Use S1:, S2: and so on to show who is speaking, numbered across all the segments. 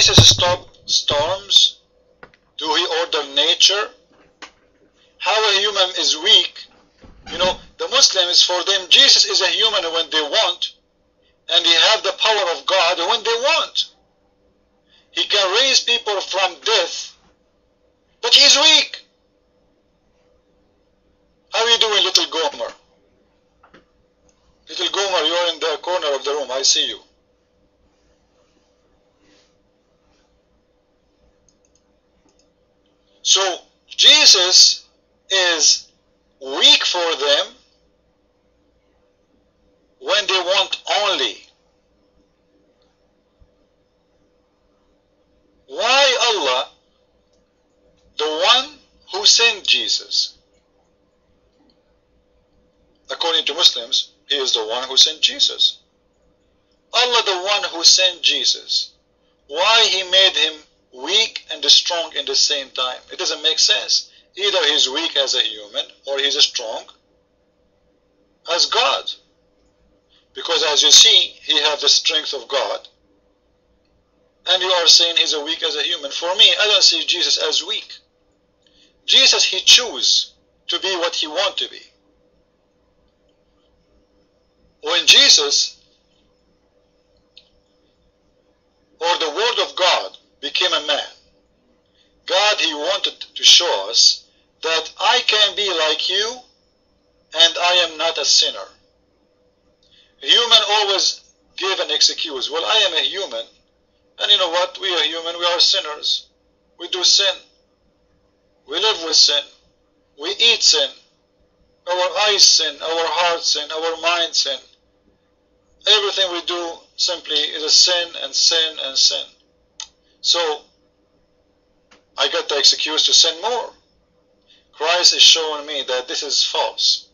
S1: Jesus stop storms? Do he order nature? How a human is weak? You know, the Muslims, for them, Jesus is a human when they want, and he have the power of God when they want. He can raise people from death, but he's weak. How are you doing, little Gomer? Little Gomer, you're in the corner of the room. I see you. So Jesus is weak for them when they want only. Why Allah, the one who sent Jesus? According to Muslims, he is the one who sent Jesus. Allah, the one who sent Jesus. Why he made him weak and strong in the same time? It doesn't make sense. Either he's weak as a human or he's strong as God. Because as you see, he has the strength of God. And you are saying he's weak as a human. For me, I don't see Jesus as weak. Jesus, he chose to be what he wants to be. When Jesus, or the Word of God, became a man, God, he wanted to show us that I can be like you and I am not a sinner. A human always give an excuse. Well, I am a human, and you know what? We are human, we are sinners. We do sin. We live with sin. We eat sin. Our eyes sin, our heart sin, our mind sin. Everything we do simply is a sin and sin and sin. So, I got the excuse to sin more. Christ is showing me that this is false.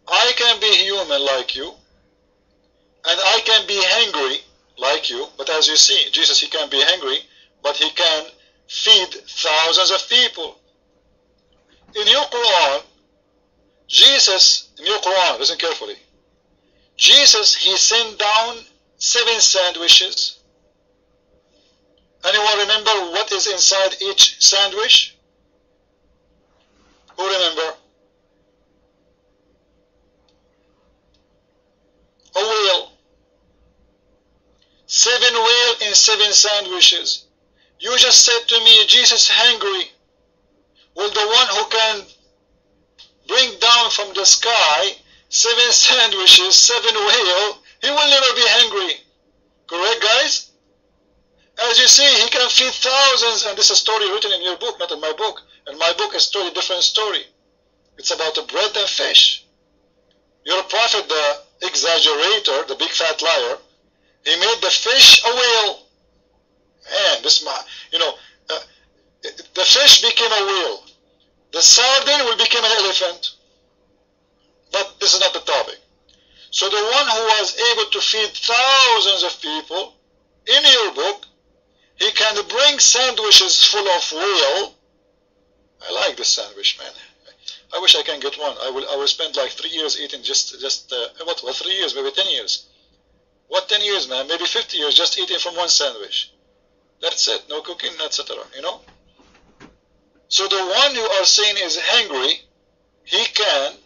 S1: I can be human like you, and I can be hungry like you, but as you see, Jesus, he can be hungry, but he can feed thousands of people. In your Quran, Jesus, in your Quran, listen carefully, Jesus, he sent down 7 sandwiches. Anyone remember what is inside each sandwich? Who remember? A whale. 7 whales in 7 sandwiches. You just said to me, Jesus hungry. Well, the one who can bring down from the sky 7 sandwiches, 7 whales, he will never be hungry. Correct, guys? As you see, he can feed thousands, and this is a story written in your book, not in my book. And my book is a totally different story. It's about the bread and fish. Your prophet, the exaggerator, the big fat liar, he made the fish a whale. Man, this man, you know, the fish became a whale. The sardine will become an elephant. But this is not the topic. So the one who was able to feed thousands of people, in your book, he can bring sandwiches full of whale. I like this sandwich, man. I wish I can get one. I will spend like 3 years eating just 3 years, maybe 10 years. What 10 years, man? Maybe 50 years just eating from one sandwich. That's it. No cooking, etc. You know? So the one you are saying is hungry, he can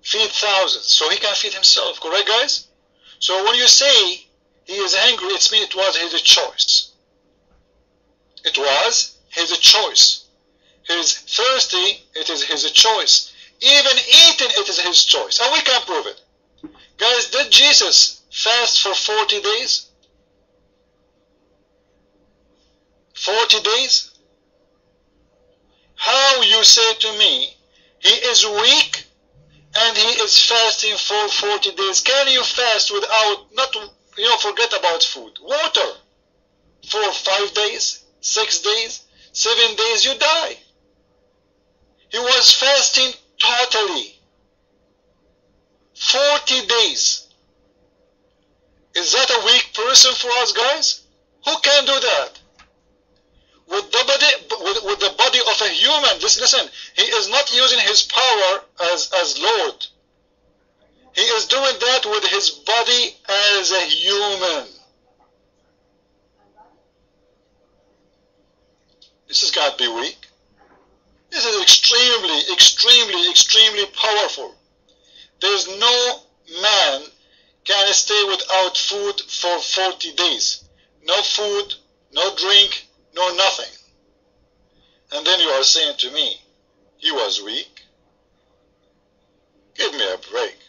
S1: feed thousands. So he can feed himself. Correct, guys? So when you say he is hungry, it means it was his choice. It was his choice. He is thirsty, it is his choice. Even eating, it is his choice. And we can prove it. Guys, did Jesus fast for 40 days? 40 days? How you say to me, he is weak and he is fasting for 40 days. Can you fast without, not, you know, forget about food, water, for 5 days, 6 days, 7 days, you die. He was fasting totally. 40 days. Is that a weak person for us, guys? Who can do that? With the body of a human. Listen, he is not using his power as Lord. He is doing that with his body as a human. This is cannot be weak. This is extremely powerful. There is no man can stay without food for 40 days. No food, no drink, no nothing. And then you are saying to me, he was weak? Give me a break.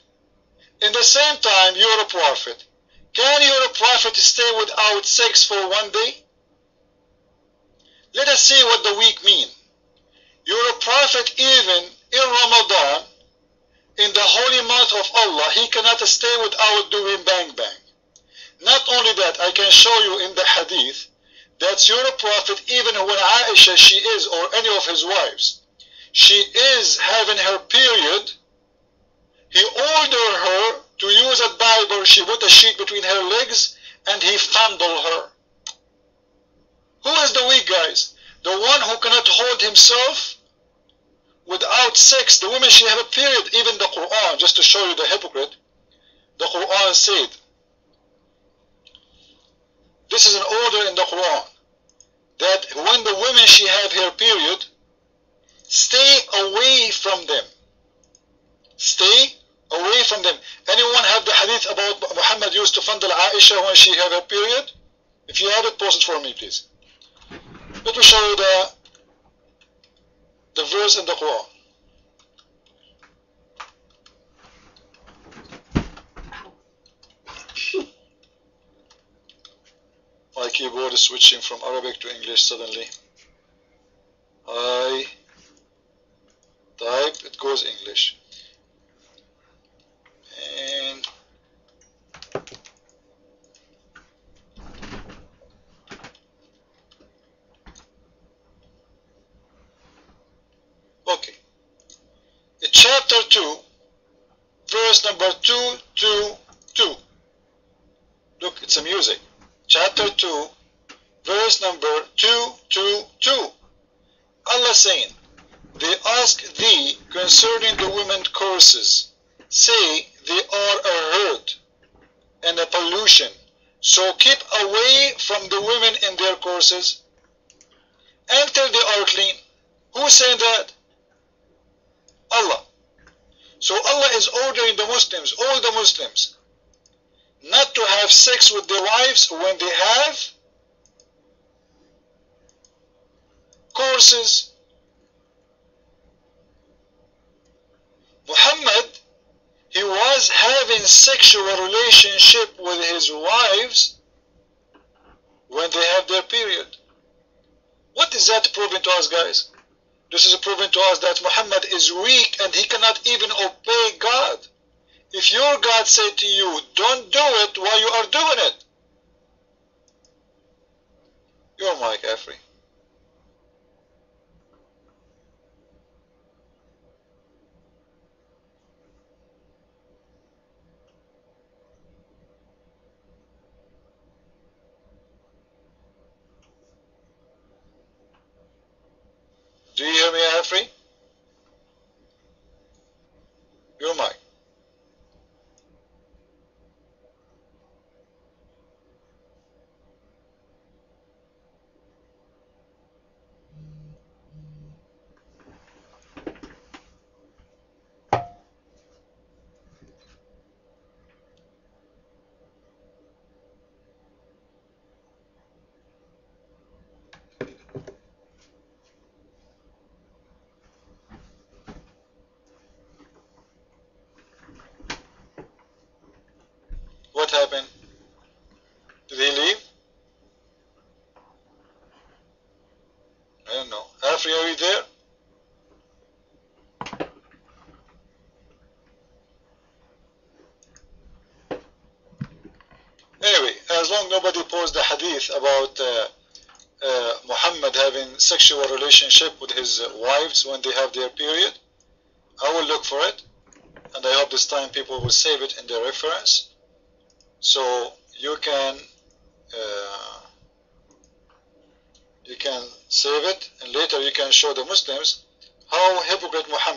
S1: In the same time, you're a prophet. Can your prophet stay without sex for 1 day? Let us see what the weak mean. You're a prophet even in Ramadan, in the holy month of Allah, he cannot stay without doing bang bang. Not only that, I can show you in the hadith that you're a prophet even when Aisha, she is, or any of his wives, she is having her period, he ordered her to use a Bible, she put a sheet between her legs, and he fondled her. Who is the weak, guys? The one who cannot hold himself without sex. The woman, she have a period. Even the Quran, just to show you the hypocrite, the Quran said, this is an order in the Quran, that when the woman, she have her period, stay away from them. Stay away from them. Anyone have the hadith about Muhammad used to fondle Aisha when she have her period? If you have it, post it for me, please. Let me show you the verse in the Quran. My keyboard is switching from Arabic to English suddenly. I type, it goes English. And okay. In chapter 2, verse number 222. Look, it's a music. Chapter 2, verse number 222. Allah saying, they ask thee concerning the women courses. Say, they are a hurt and a pollution. So keep away from the women in their courses until they are clean. Who is saying that? Allah. So Allah is ordering the Muslims, all the Muslims, not to have sex with their wives when they have courses. Muhammad, he was having sexual relationship with his wives when they have their period. What is that proving to us, guys? This is proving to us that Muhammad is weak and he cannot even obey God. If your God said to you, don't do it while you are doing it, your mic, Afri. Do you hear me, Afri? Your mic. What happened? Did he leave? I don't know. Afri, are you there? Anyway, as long as nobody posed the hadith about Muhammad having sexual relationship with his wives when they have their period, I will look for it, and I hope this time people will save it in their reference, so you can save it, and later you can show the Muslims how hypocrite Muhammad